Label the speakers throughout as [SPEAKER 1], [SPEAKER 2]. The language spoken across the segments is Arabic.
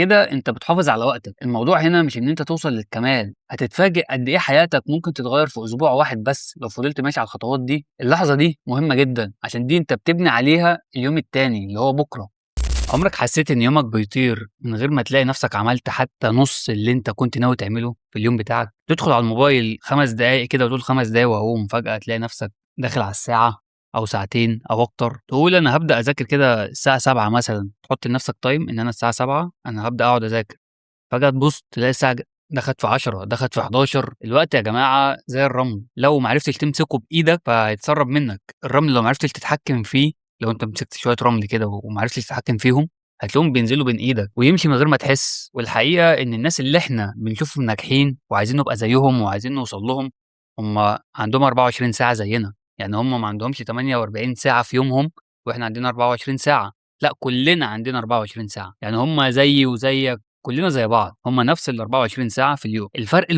[SPEAKER 1] كده أنت بتحافظ على وقتك. الموضوع هنا مش إن أنت توصل للكمال، هتتفاجئ قد إيه حياتك ممكن تتغير في أسبوع واحد بس لو فضلت ماشي على الخطوات دي. اللحظة دي مهمة جدا عشان دي أنت بتبني عليها اليوم التاني اللي هو بكرة. عمرك حسيت إن يومك بيطير من غير ما تلاقي نفسك عملت حتى نص اللي أنت كنت ناوي تعمله في اليوم بتاعك؟ تدخل على الموبايل 5 دقايق كده وتقول 5 دقايق وأقوم، فجأة تلاقي نفسك داخل على الساعة أو ساعتين أو أكتر. تقول أنا هبدأ أذاكر كده الساعة 7 مثلا، تحط لنفسك تايم إن أنا الساعة 7 أنا هبدأ أقعد أذاكر. فجأة تبص تلاقي الساعة دخلت في 10، دخلت في 11. الوقت يا جماعة زي الرمل، لو ما عرفتش تمسكه بإيدك فهيتسرب منك. الرمل لو ما عرفتش تتحكم فيه، لو أنت مسكت شوية رمل كده وما عرفتش تتحكم فيهم، هتلاقيهم بينزلوا بين إيدك ويمشي من غير ما تحس. والحقيقة إن الناس اللي إحنا بنشوفهم ناجحين وعايزين نبقى زيهم وعايزين نوصل لهم، هم عندهم 24 ساعة زينا. يعني هم ما عندهمش 48 ساعة في يومهم وإحنا عندنا 24 ساعة. لأ، كلنا عندنا 24 ساعة. يعني هم زيي وزيك، كلنا زي بعض، هم نفس ال24 ساعة في اليوم. الفرق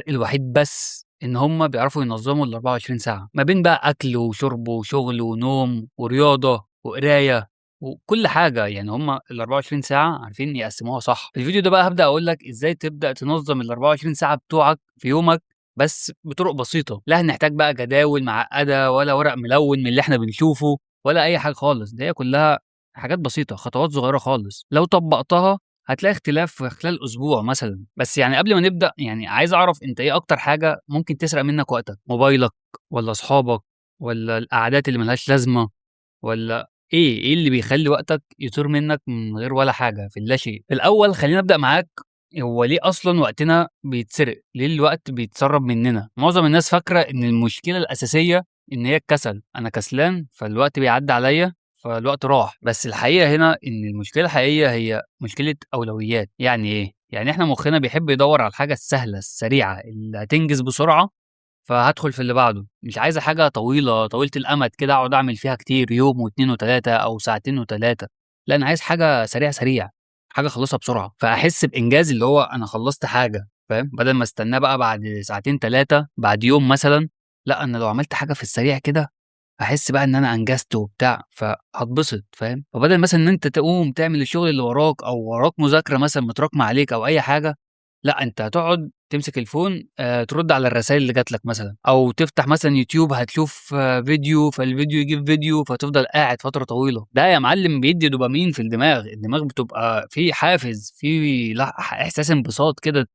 [SPEAKER 1] الوحيد بس إن هم بيعرفوا ينظموا ال24 ساعة ما بين بقى أكل وشرب وشغل ونوم ورياضة وقراية وكل حاجة. يعني هم ال24 ساعة عارفين يقسموها صح. في الفيديو ده بقى هبدأ أقول لك إزاي تبدأ تنظم ال24 ساعة بتوعك في يومك، بس بطرق بسيطة. لا هنحتاج بقى جداول معقدة ولا ورق ملون من اللي احنا بنشوفه ولا أي حاجة خالص. ده هي كلها حاجات بسيطة، خطوات صغيرة خالص لو طبقتها هتلاقي اختلاف في خلال أسبوع مثلًا. بس يعني قبل ما نبدأ، يعني عايز أعرف أنت إيه أكتر حاجة ممكن تسرق منك وقتك؟ موبايلك والّا أصحابك والّا القعدات اللي ما لهاش لازمة والّا إيه اللي بيخلّي وقتك يطير منك من غير ولا حاجة في اللاشيء؟ في الأول خلّيني أبدأ معاك، هو ليه أصلًا وقتنا بيتسرق؟ ليه الوقت بيتسرب مننا؟ معظم الناس فاكرة إن المشكلة الأساسية إن هي الكسل، أنا كسلان فالوقت بيعدّي عليَّ فالوقت راح. بس الحقيقة هنا إن المشكلة الحقيقية هي مشكلة أولويات. يعني إيه؟ يعني إحنا مخنا بيحب يدوّر على الحاجة السهلة السريعة اللي هتنجز بسرعة، فهادخل في اللي بعده. مش عايزة حاجة طويلة الأمد كده أقعد أعمل فيها كتير يوم و2 و3 أو ساعتين و3. لأ، أنا عايز حاجة سريع، حاجة أخلّصها بسرعة، فأحس بإنجاز اللي هو أنا خلّصت حاجة، فاهم؟ بدل ما أستناه بقى بعد ساعتين 3 بعد يوم مثلًا. لأ، أنا لو عملت حاجة في السريع كده هاحس بقى إن أنا أنجزت وبتاع، فهاتبسط، فاهم؟ فبدل مثلًا إن أنت تقوم تعمل الشغل اللي وراك أو وراك مذاكرة مثلًا متراكمة عليك أو أي حاجة، لأ، أنت هتقعد تمسك الفون ترُد على الرسايل اللي جات لك مثلًا، أو تفتح مثلًا يوتيوب هتشوف فيديو، فالفيديو يجيب فيديو، فتفضل قاعد فترة طويلة. ده يا معلم بيدّي دوبامين في الدماغ. الدماغ بتبقى في حافز، في إحساس انبساط كده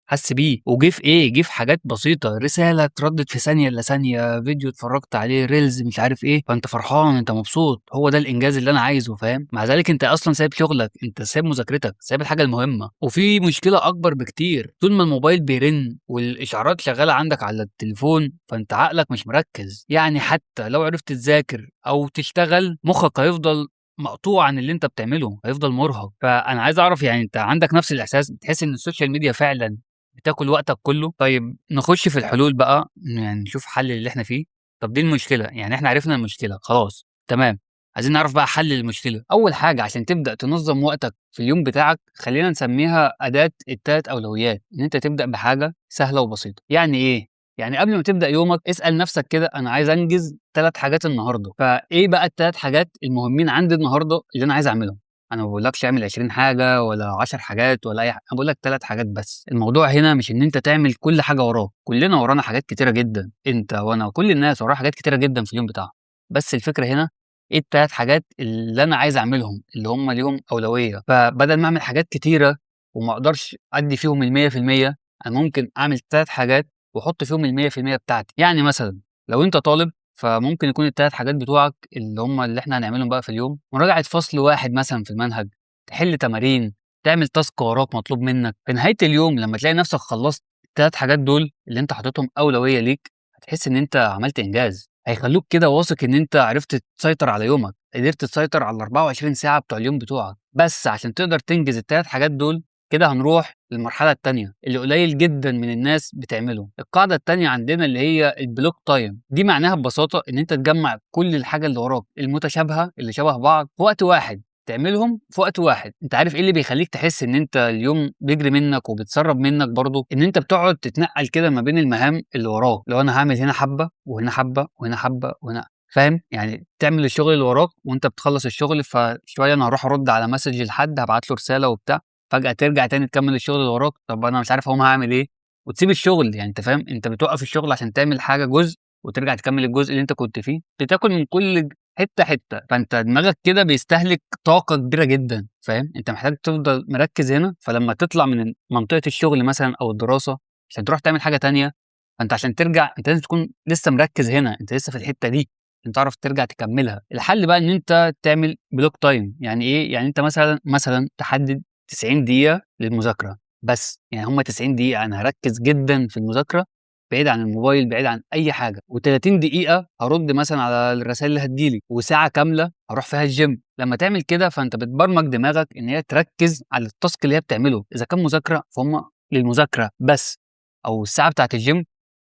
[SPEAKER 1] حَس بيه. وجِه في إيه، جِه في حاجات بسيطة، رسالة اتردِّت في ثانية إلّا ثانية، فيديو اتفرّجت عليه، reels مش عارف إيه، فأنت فرحان، أنت مبسوط. هو ده الإنجاز اللي أنا عايزه، فاهم؟ مع ذلك أنت أصلًا سايب شغلك، أنت سايب مذاكرتك، سايب الحاجة المهمة. وفي مشكلة أكبر بكتير، طول ما الموبايل بيرن والإشعارات شغّالة عندك على التليفون، فأنت عقلك مش مركّز. يعني حتى لو عرفت تذاكر أو تشتغل، مُخّك هيفضل مقطوع عن اللي أنت بتعمله، هيفضل مُرهق. فأنا عايز أعرف يعني أنت عندك نفس الإحساس، بتحس إن السوشيال ميديا فعلًا بتاكل وقتك كله؟ طيب نخش في الحلول بقى، يعني نشوف حل للي إحنا فيه. طب دي المشكلة، يعني إحنا عرفنا المشكلة خلاص، تمام. عايزين نعرف بقى حل للمشكلة. أول حاجة عشان تبدأ تنظم وقتك في اليوم بتاعك، خلينا نسميها أداة التلات أولويات. إن أنت تبدأ بحاجة سهلة وبسيطة. يعني إيه؟ يعني قبل ما تبدأ يومك اسأل نفسك كده، أنا عايز أنجز 3 حاجات النهاردة، فإيه بقى ال3 حاجات المهمين عندي النهاردة اللي أنا عايز أعملهم؟ أنا ما باقولكش اعمل 20 حاجة ولا 10 حاجات ولا أي حاجة، أنا باقول لك 3 حاجات بس. الموضوع هنا مش إن أنت تعمل كل حاجة وراك، كلنا ورانا حاجات كتيرة جدًا، أنت وأنا وكل الناس وراها حاجات كتيرة جدًا في اليوم بتاعها. بس الفكرة هنا إيه ال3 حاجات اللي أنا عايز أعملهم، اللي هم ليهم أولوية. فبدل ما أعمل حاجات كتيرة وما أقدرش أدّي فيهم ال100%، أنا ممكن أعمل 3 حاجات وأحط فيهم ال100% بتاعتي. يعني مثلًا لو أنت طالب فممكن يكون ال3 حاجات بتوعك اللي هم اللي إحنا هنعملهم بقى في اليوم، مراجعة فصل واحد مثلًا في المنهج، تحل تمارين، تعمل task وراك مطلوب منك. في نهاية اليوم لمّا تلاقي نفسك خلّصت ال3 حاجات دول اللي أنت حاططهم أولوية ليك، هتحس إن أنت عملت إنجاز. هيخلّوك كده واثق إن أنت عرفت تسيطر على يومك، قدرت تسيطر على ال24 ساعة بتوع اليوم بتوعك. بس عشان تقدر تنجز ال3 حاجات دول، كده هنروح للمرحلة التانية اللي قليل جدًا من الناس بتعمله. القاعدة التانية عندنا اللي هي الblock time، دي معناها ببساطة إن أنت تجمّع كل الحاجة اللي وراك المتشابهة اللي شبه بعض في وقت واحد، تعملهم في وقت واحد. أنت عارف إيه اللي بيخلّيك تحس إن أنت اليوم بيجري منك وبيتسرّب منك برضه؟ إن أنت بتقعد تتنقّل كده ما بين المهام اللي وراك، اللي هو أنا هاعمل هنا حبّة وهنا حبّة وهنا حبّة وهنا، فاهم؟ يعني تعمل الشغل اللي وراك وأنت بتخلّص الشغل، فشوية أنا هاروح أرُد على message لحد، هابعت له رسالة وبتاع، فجأة ترجع تاني تكمّل الشغل اللي وراك، طب أنا مش عارف أقوم هاعمل إيه، وتسيب الشغل، يعني أنت فاهم، أنت بتوقّف الشغل عشان تعمل حاجة جزء، وترجع تكمّل الجزء اللي أنت كنت فيه، بتاكل من كل حتّة، حتّة، فأنت دماغك كده بيستهلك طاقة كبيرة جدًا، فاهم، أنت محتاج تفضل مركّز هنا، فلمّا تطلع من منطقة الشغل مثلًا أو الدراسة عشان تروح تعمل حاجة تانية، فأنت عشان ترجع أنت لازم تكون لسه مركّز هنا، أنت لسه في الحتّة دي، عشان تعرف ترجع تكمّلها. الحل بقى إن أنت تعمل block time، يعني إيه، يعني أنت مثلًا تحدد 90 دقيقة للمذاكرة بس، يعني هم 90 دقيقة أنا هاركّز جدًا في المذاكرة، بعيد عن الموبايل، بعيد عن أي حاجة، و30 دقيقة هارُد مثلًا على الرسايل اللي هتيجي لي، وساعة كاملة هاروح فيها الgym. لمّا تعمل كده فأنت بتبرمج دماغك إن هي تركّز على الtask اللي هي بتعمله، إذا كان مذاكرة فهُم للمذاكرة بس، أو الساعة بتاعة الgym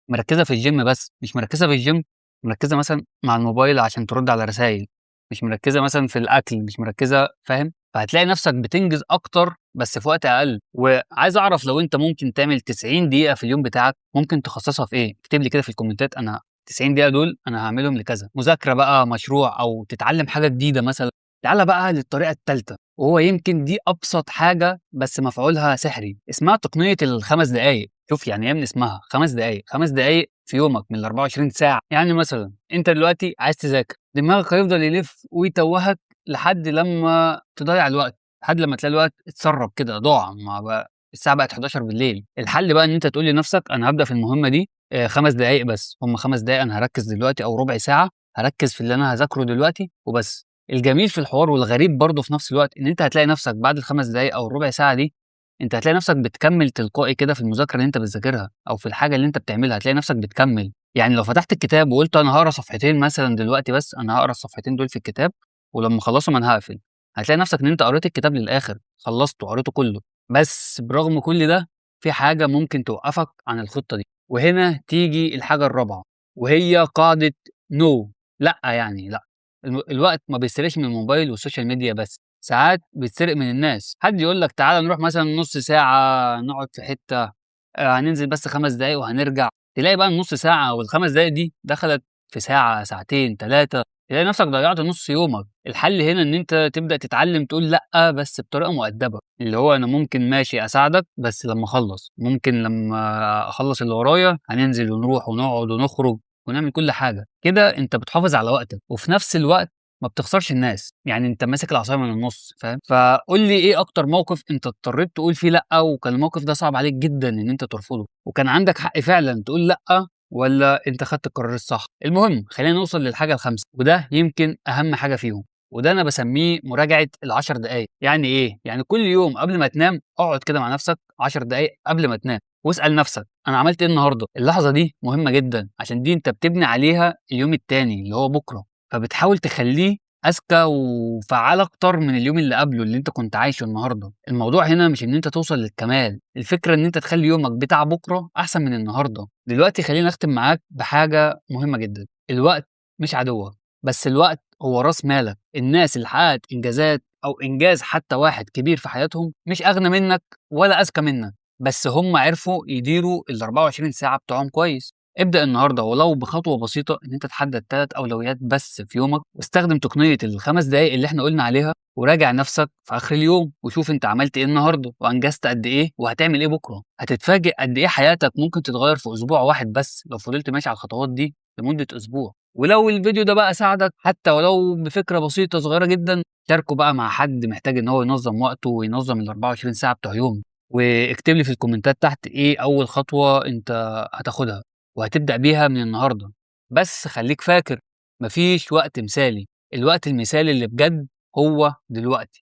[SPEAKER 1] مركّزة في الgym بس، مش مركّزة في الgym، مركّزة مثلًا مع الموبايل عشان ترُد على رسايل، مش مركّزة مثلًا في الأكل، مش مركّزة، فاهم؟ فهتلاقي نَفْسك بتنجز أكتر بس في وقت أقل. وعايز أعرف لو أنت ممكن تعمل 90 دقيقة في اليوم بتاعك، ممكن تخصّصها في إيه؟ اكتب لي كده في الكومنتات أنا 90 دقيقة دول أنا هاعملهم لكذا، مذاكرة بقى، مشروع، أو تتعلّم حاجة جديدة مثلًا. تعالَ بقى للطريقة التالتة، وهو يمكن دي أبسط حاجة بس مفعولها سحري، اسمها تقنية ال5 دقايق. شوف يعني إيه من اسمها 5 دقايق، 5 دقايق في يومك من ال24 ساعة. يعني مثلًا أنت دلوقتي عايز تذاكر، دماغك هيفضل يلف ويتوهك لحد لمّا تضيّع الوقت، لحد لمّا تلاقي الوقت اتسرّب كده، ضاع، ما بقى الساعة بقت 23:00. الحل بقى إن أنت تقول لنفسك أنا هابدأ في المهمة دي 5 دقايق بس، هم 5 دقايق أنا هاركّز دلوقتي، أو ربع ساعة هاركّز في اللي أنا هاذاكره دلوقتي وبس. الجميل في الحوار والغريب برضه في نفس الوقت إن أنت هتلاقي نفسك بعد ال5 دقايق أو الربع ساعة دي، أنت هتلاقي نفسك بتكمّل تلقائي كده في المذاكرة اللي أنت بتذاكرها، أو في الحاجة اللي أنت بتعملها، هتلاقي نفسك بتكمّل. يعني لو فتحت الكتاب وقُلت أنا هاقرا صفحتين مثلًا دلوقتي بس، أنا هاقرا الصفحتين دول في الكتاب ولمّا أخلّصهم أنا هاقفل، هتلاقي نفسك إن أنت قريت الكتاب للآخر، خلّصته، قريته كلّه. بس برغم كل ده، في حاجة ممكن توقّفك عن الخطة دي، وهنا تيجي الحاجة الرابعة، وهي قاعدة no. لأ، يعني لأ. الوقت ما بيتسرقش من الموبايل والسوشيال ميديا بس، ساعات بيتسرق من الناس. حد يقول لك تعالَ نروح مثلًا نُص ساعة نقعد في حتة، هننزل بس 5 دقايق وهنرجع، تلاقي بقى النُص ساعة والخمس دقايق دي دخلت في ساعة، ساعتين، 3، تلاقي نفْسك ضيّعت نُص يومك. الحل هنا إن أنت تبدأ تتعلّم تقول لأ، بس بطريقة مؤدبة، اللي هو أنا ممكن ماشي أساعدك بس لمّا أخلّص، ممكن لمّا أخلّص اللي ورايا هننزل ونروح ونقعد ونخرج ونعمل كل حاجة. كده أنت بتحافظ على وقتك، وفي نفْس الوقت ما بتخسرش الناس، يعني أنت ماسك العصاية من النُص، فاهم؟ فقُل لي إيه أكتر موقف أنت اضطريت تقول فيه لأ، وكان الموقف ده صعب عليك جدًا إن أنت ترفضه، وكان عندك حق فعلًا تقول لأ، والّا أنت خدت القرار الصح؟ المهم خلّينا نوصل للحاجة الخامسة، وده يمكن أهم حاجة فيهم، وده أنا باسميه مراجعة ال10 دقايق. يعني إيه؟ يعني كل يوم قبل ما تنام اقعد كده مع نفسك 10 دقايق قبل ما تنام، واسأل نفسك أنا عملت إيه النهارده؟ اللحظة دي مهمة جدًا، عشان دي أنت بتبني عليها اليوم التاني اللي هو بُكرة، فبتحاول تخلّيه أذكى وفعّال أكتر من اليوم اللي قبله اللي أنت كنت عايشه النهارده. الموضوع هنا مش إن أنت توصل للكمال، الفكرة إن أنت تخلّي يومك بتاع بُكرة أحسن من النهارده. دلوقتي خلّيني أختم معاك بحاجة مهمة جدًا، الوقت مش عدوّك، بس الوقت هو رأس مالك. الناس اللي حققت إنجازات أو إنجاز حتى واحد كبير في حياتهم مش أغنى منك ولا أذكى منك، بس هم عرفوا يديروا ال24 ساعة بتوعهم كويس. ابدأ النهارده ولو بخطوة بسيطة إن أنت تحدد 3 أولويات بس في يومك، واستخدم تقنية ال5 دقايق اللي إحنا قُلنا عليها، وراجع نفسك في آخر اليوم وشوف أنت عملت إيه النهارده وأنجزت قد إيه وهتعمل إيه بكرة. هتتفاجئ قد إيه حياتك ممكن تتغير في أسبوع واحد بس لو فضلت ماشي على الخطوات دي لمدة أسبوع. ولو الفيديو ده بقى ساعدك حتى ولو بفكرة بسيطة صغيرة جدًا، شاركه بقى مع حد محتاج إن هو ينظم وقته وينظم ال24 ساعة بتوع يومه. واكتب لي في الكومنتات تحت إيه أول خطوة أنت هتاخدها وهتبدأ بيها من النهارده. بس خلّيك فاكر، ما فيش وقت مثالي، الوقت المثالي اللي بجد هو دلوقتي.